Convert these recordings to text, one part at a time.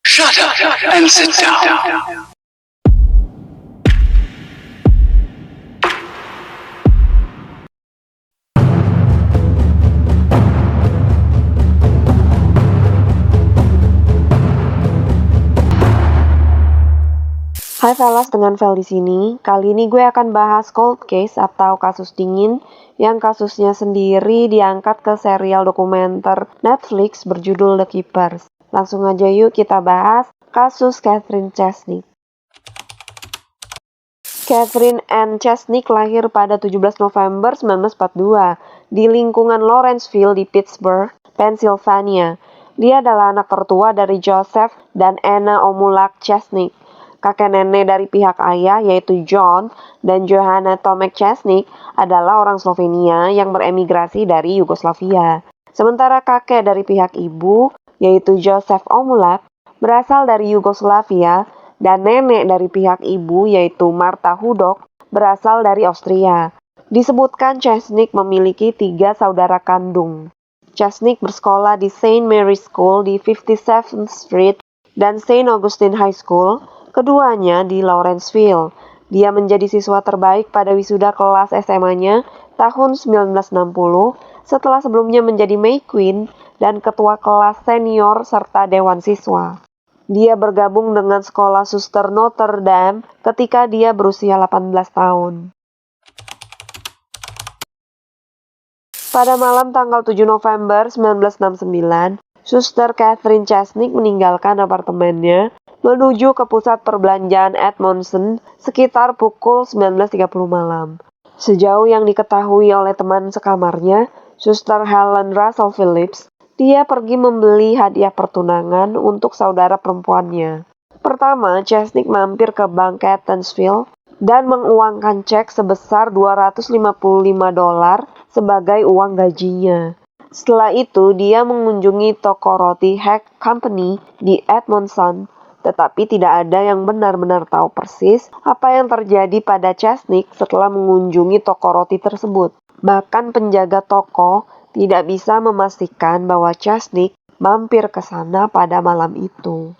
Shut up and sit down. Hai fellas, dengan Vel di sini. Kali ini gue akan bahas cold case atau kasus dingin yang kasusnya sendiri diangkat ke serial dokumenter Netflix berjudul The Keepers. Langsung aja yuk kita bahas kasus Catherine Chesnick. Catherine Ann Chesnick lahir pada 17 November 1942 di lingkungan Lawrenceville di Pittsburgh, Pennsylvania. Dia adalah anak tertua dari Joseph dan Anna Omulak Chesnick. Kakek nenek dari pihak ayah yaitu John dan Johanna Tomek Chesnick adalah orang Slovenia yang beremigrasi dari Yugoslavia. Sementara kakek dari pihak ibu yaitu Joseph Omulak berasal dari Yugoslavia dan nenek dari pihak ibu yaitu Marta Hudok berasal dari Austria. Disebutkan Chesnick memiliki 3 saudara kandung. Chesnick bersekolah di St. Mary's School di 57th Street dan St. Augustine High School, keduanya di Lawrenceville. Dia menjadi siswa terbaik pada wisuda kelas SMA-nya tahun 1960 setelah sebelumnya menjadi May Queen dan ketua kelas senior serta dewan siswa. Dia bergabung dengan sekolah suster Notre Dame ketika dia berusia 18 tahun. Pada malam tanggal 7 November 1969, Suster Catherine Chesnick meninggalkan apartemennya menuju ke pusat perbelanjaan Edmondson sekitar pukul 19.30 malam. Sejauh yang diketahui oleh teman sekamarnya, Suster Helen Russell Phillips, dia pergi membeli hadiah pertunangan untuk saudara perempuannya. Pertama, Chesnick mampir ke Bank Catonsville dan menguangkan cek sebesar $255 sebagai uang gajinya. Setelah itu, dia mengunjungi toko roti Hack Company di Edmondson, tetapi tidak ada yang benar-benar tahu persis apa yang terjadi pada Chesnick setelah mengunjungi toko roti tersebut. Bahkan penjaga toko tidak bisa memastikan bahwa Chesnick mampir ke sana pada malam itu.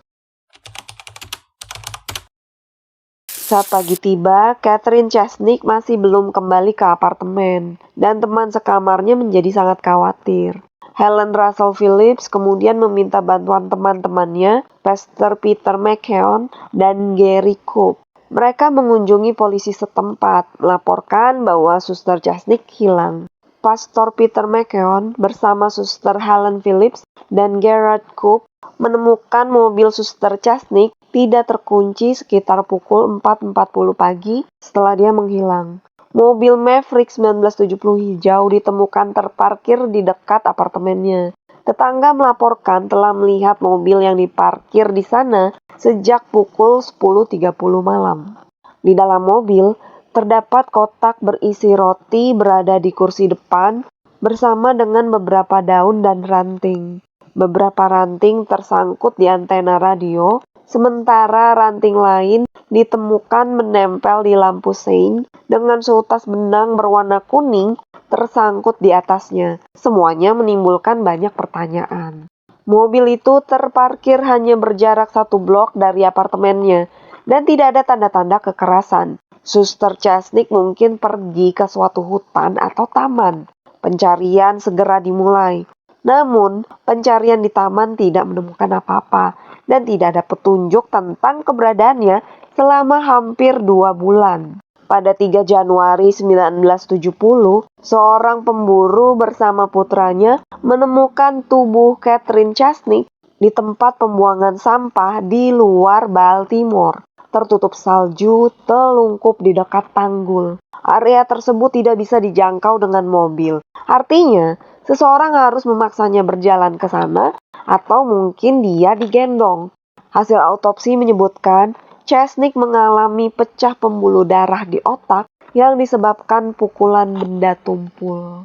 Saat pagi tiba, Catherine Chesnick masih belum kembali ke apartemen, dan teman sekamarnya menjadi sangat khawatir. Helen Russell Phillips kemudian meminta bantuan teman-temannya, Pastor Peter McKeown dan Gary Coop. Mereka mengunjungi polisi setempat, melaporkan bahwa Suster Chesnick hilang. Pastor Peter McKeown bersama Suster Helen Phillips dan Gerard Coop menemukan mobil Suster Chesnick tidak terkunci sekitar pukul 4.40 pagi setelah dia menghilang. Mobil Maverick 1970 hijau ditemukan terparkir di dekat apartemennya. Tetangga melaporkan telah melihat mobil yang diparkir di sana sejak pukul 10.30 malam. Di dalam mobil, terdapat kotak berisi roti berada di kursi depan bersama dengan beberapa daun dan ranting. Beberapa ranting tersangkut di antena radio, sementara ranting lain ditemukan menempel di lampu sein dengan seutas benang berwarna kuning tersangkut di atasnya. Semuanya menimbulkan banyak pertanyaan. Mobil itu terparkir hanya berjarak 1 blok dari apartemennya dan tidak ada tanda-tanda kekerasan. Suster Chesnick mungkin pergi ke suatu hutan atau taman. Pencarian segera dimulai. Namun, pencarian di taman tidak menemukan apa-apa dan tidak ada petunjuk tentang keberadaannya selama hampir 2 bulan. Pada 3 Januari 1970, seorang pemburu bersama putranya menemukan tubuh Catherine Chesnick di tempat pembuangan sampah di luar Baltimore. Tertutup salju, telungkup di dekat tanggul. Area tersebut tidak bisa dijangkau dengan mobil. Artinya, seseorang harus memaksanya berjalan ke sana atau mungkin dia digendong. Hasil autopsi menyebutkan Chesnick mengalami pecah pembuluh darah di otak yang disebabkan pukulan benda tumpul.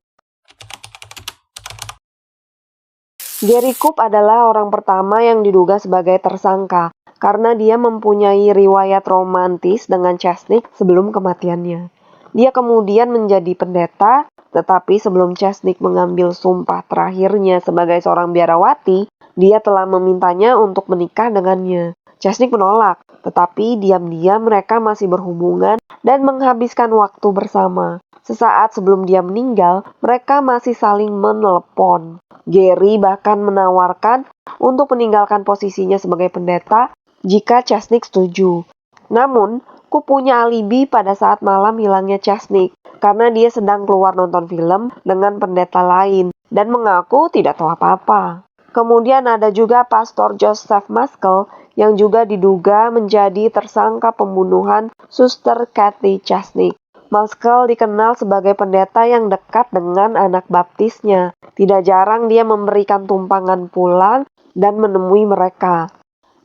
Gary Coop adalah orang pertama yang diduga sebagai tersangka karena dia mempunyai riwayat romantis dengan Chesnick sebelum kematiannya. Dia kemudian menjadi pendeta, tetapi sebelum Chesnick mengambil sumpah terakhirnya sebagai seorang biarawati, Dia telah memintanya untuk menikah dengannya. Chesnick menolak, tetapi diam-diam mereka masih berhubungan dan menghabiskan waktu bersama. Sesaat sebelum dia meninggal, mereka masih saling menelepon. Gary bahkan menawarkan untuk meninggalkan posisinya sebagai pendeta jika Chesnick setuju. Namun, ku punya alibi pada saat malam hilangnya Chesnick, karena dia sedang keluar nonton film dengan pendeta lain dan mengaku tidak tahu apa-apa. Kemudian ada juga Pastor Joseph Maskell yang juga diduga menjadi tersangka pembunuhan Suster Kathy Chesnick. Maskell dikenal sebagai pendeta yang dekat dengan anak baptisnya. Tidak jarang dia memberikan tumpangan pulang dan menemui mereka.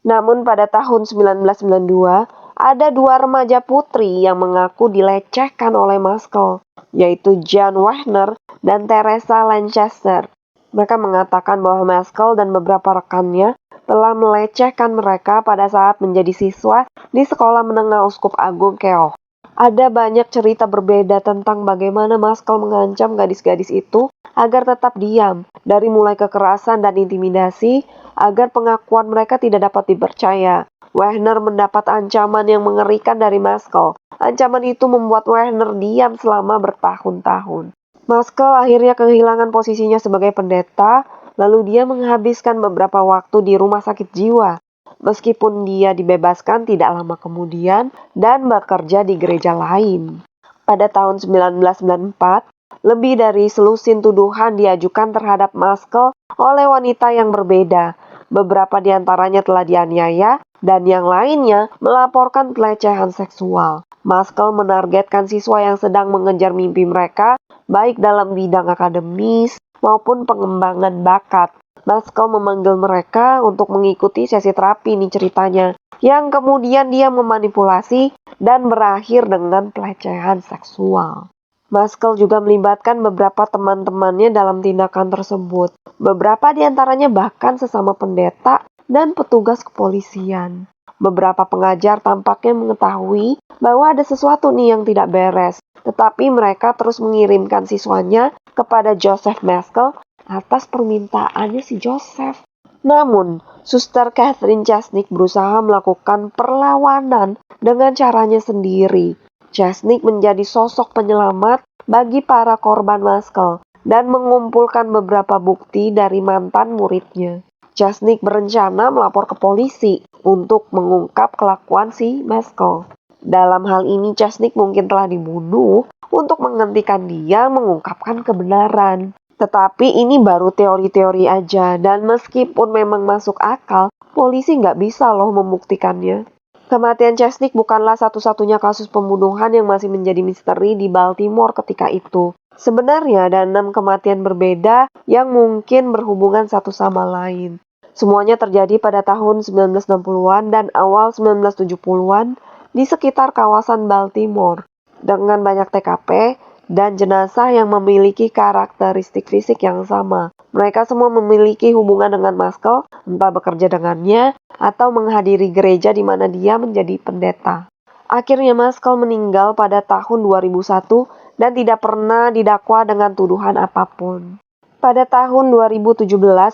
Namun pada tahun 1992, ada dua remaja putri yang mengaku dilecehkan oleh Maskell, yaitu Jan Wagner dan Teresa Lancaster. Mereka mengatakan bahwa Maskell dan beberapa rekannya telah melecehkan mereka pada saat menjadi siswa di Sekolah Menengah Uskup Agung Keoh. Ada banyak cerita berbeda tentang bagaimana Maskell mengancam gadis-gadis itu agar tetap diam, dari mulai kekerasan dan intimidasi, agar pengakuan mereka tidak dapat dipercaya. Wagner mendapat ancaman yang mengerikan dari Maskell. Ancaman itu membuat Wagner diam selama bertahun-tahun. Maskell akhirnya kehilangan posisinya sebagai pendeta, lalu dia menghabiskan beberapa waktu di rumah sakit jiwa. Meskipun dia dibebaskan tidak lama kemudian dan bekerja di gereja lain. Pada tahun 1994, lebih dari selusin tuduhan diajukan terhadap Maskell oleh wanita yang berbeda. Beberapa di antaranya telah dianiaya, dan yang lainnya melaporkan pelecehan seksual. Maskell menargetkan siswa yang sedang mengejar mimpi mereka, baik dalam bidang akademis maupun pengembangan bakat. Maskell memanggil mereka untuk mengikuti sesi terapi, ini ceritanya, yang kemudian dia memanipulasi dan berakhir dengan pelecehan seksual. Maskell juga melibatkan beberapa teman-temannya dalam tindakan tersebut. Beberapa di antaranya bahkan sesama pendeta dan petugas kepolisian. Beberapa pengajar tampaknya mengetahui bahwa ada sesuatu nih yang tidak beres, tetapi mereka terus mengirimkan siswanya kepada Joseph Maskell atas permintaannya si Joseph. Namun, Suster Catherine Chesnick berusaha melakukan perlawanan dengan caranya sendiri. Chesnick menjadi sosok penyelamat bagi para korban Maskell dan mengumpulkan beberapa bukti dari mantan muridnya. Chesnick berencana melapor ke polisi untuk mengungkap kelakuan si Maskell. Dalam hal ini Chesnick mungkin telah dibunuh untuk menghentikan dia mengungkapkan kebenaran. Tetapi ini baru teori-teori aja, dan meskipun memang masuk akal, polisi nggak bisa loh membuktikannya. Kematian Chesnick bukanlah satu-satunya kasus pembunuhan yang masih menjadi misteri di Baltimore ketika itu. Sebenarnya ada 6 kematian berbeda yang mungkin berhubungan satu sama lain. Semuanya terjadi pada tahun 1960-an dan awal 1970-an di sekitar kawasan Baltimore, dengan banyak TKP dan jenazah yang memiliki karakteristik fisik yang sama. Mereka semua memiliki hubungan dengan Maskell, entah bekerja dengannya atau menghadiri gereja di mana dia menjadi pendeta. Akhirnya Maskell meninggal pada tahun 2001 dan tidak pernah didakwa dengan tuduhan apapun. Pada tahun 2017,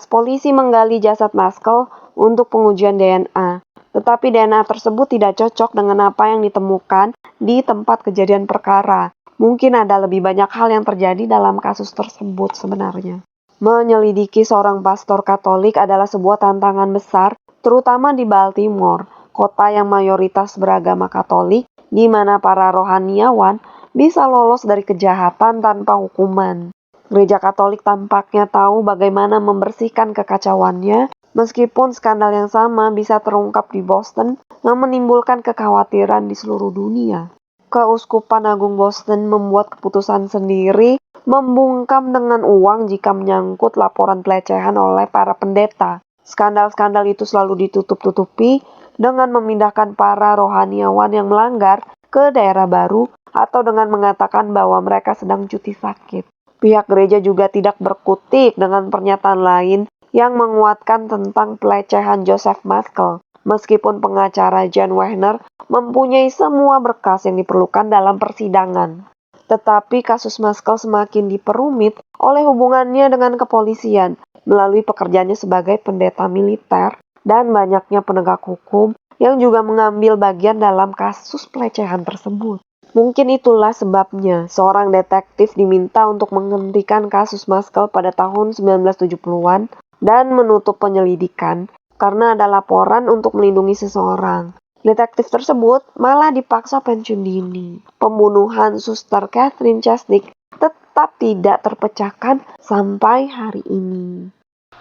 polisi menggali jasad Maskell untuk pengujian DNA. Tetapi DNA tersebut tidak cocok dengan apa yang ditemukan di tempat kejadian perkara. Mungkin ada lebih banyak hal yang terjadi dalam kasus tersebut sebenarnya. Menyelidiki seorang pastor Katolik adalah sebuah tantangan besar, terutama di Baltimore, kota yang mayoritas beragama Katolik, di mana para rohaniawan bisa lolos dari kejahatan tanpa hukuman. Gereja Katolik tampaknya tahu bagaimana membersihkan kekacauannya, meskipun skandal yang sama bisa terungkap di Boston yang menimbulkan kekhawatiran di seluruh dunia. Keuskupan Agung Boston membuat keputusan sendiri membungkam dengan uang jika menyangkut laporan pelecehan oleh para pendeta. Skandal-skandal itu selalu ditutup-tutupi dengan memindahkan para rohaniawan yang melanggar ke daerah baru atau dengan mengatakan bahwa mereka sedang cuti sakit. Pihak gereja juga tidak berkutik dengan pernyataan lain yang menguatkan tentang pelecehan Joseph Maskell, meskipun pengacara Jan Wagner mempunyai semua berkas yang diperlukan dalam persidangan. Tetapi kasus Muscle semakin diperumit oleh hubungannya dengan kepolisian melalui pekerjaannya sebagai pendeta militer dan banyaknya penegak hukum yang juga mengambil bagian dalam kasus pelecehan tersebut. Mungkin itulah sebabnya seorang detektif diminta untuk menghentikan kasus Muscle pada tahun 1970-an dan menutup penyelidikan karena ada laporan untuk melindungi seseorang. Detektif tersebut malah dipaksa pensiun dini. Pembunuhan Suster Catherine Chesnick tetap tidak terpecahkan sampai hari ini.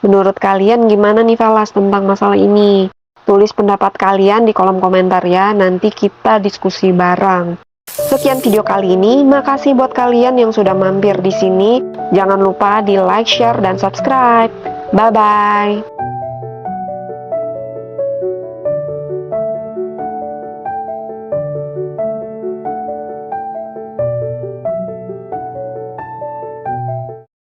Menurut kalian gimana nih Velas tentang masalah ini? Tulis pendapat kalian di kolom komentar ya, nanti kita diskusi bareng. Sekian video kali ini, makasih buat kalian yang sudah mampir di sini. Jangan lupa di like, share, dan subscribe. Bye-bye.